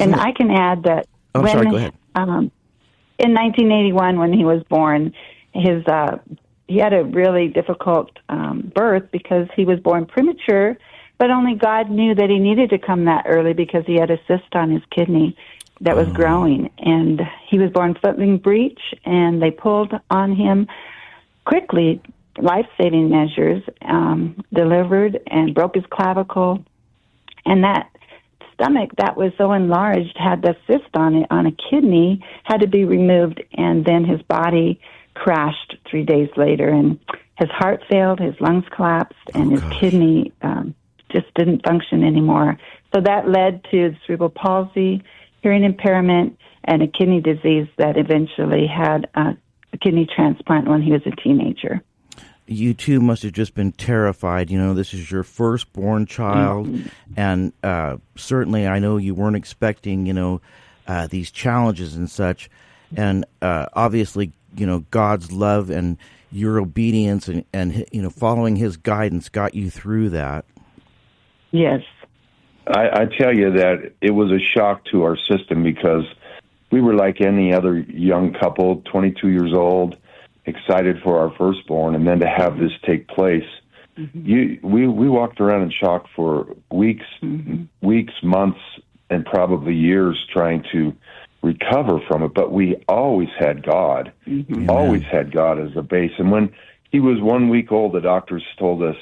And I can add that sorry, go ahead. In 1981, when he was born, he had a really difficult birth because he was born premature, but only God knew that he needed to come that early because he had a cyst on his kidney that was growing. And he was born footling breech, and they pulled on him quickly, life-saving measures, delivered and broke his clavicle. And that stomach that was so enlarged, had the cyst on it, on a kidney, had to be removed, and then his body crashed 3 days later, and his heart failed, his lungs collapsed, and his kidney just didn't function anymore. So that led to cerebral palsy, hearing impairment, and a kidney disease that eventually had a kidney transplant when he was a teenager. You two must have just been terrified. You know, this is your firstborn child, and certainly I know you weren't expecting, these challenges and such. And obviously, God's love and your obedience and following His guidance got you through that. Yes. I tell you that it was a shock to our system because we were like any other young couple, 22 years old, excited for our firstborn, and then to have this take place, we walked around in shock for weeks, months, and probably years trying to recover from it. But we always had God, always had God as a base. And when he was 1 week old, the doctors told us,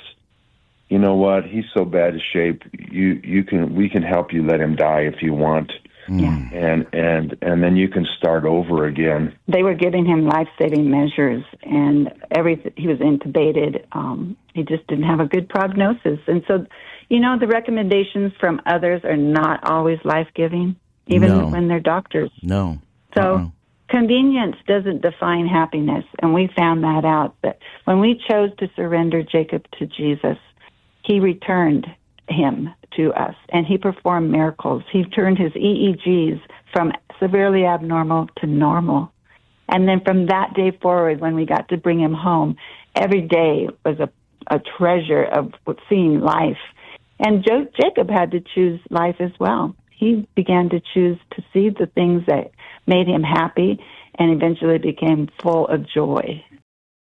you know what, he's so bad a shape, we can help you let him die if you want. Yeah. And then you can start over again. They were giving him life-saving measures, and he was intubated. He just didn't have a good prognosis. And so, the recommendations from others are not always life-giving, even when they're doctors. No. So convenience doesn't define happiness, and we found that out. That when we chose to surrender Jacob to Jesus, he returned him to us, and he performed miracles. He turned his EEGs from severely abnormal to normal. And then from that day forward, when we got to bring him home, every day was a treasure of seeing life. And Jacob had to choose life as well. He began to choose to see the things that made him happy and eventually became full of joy.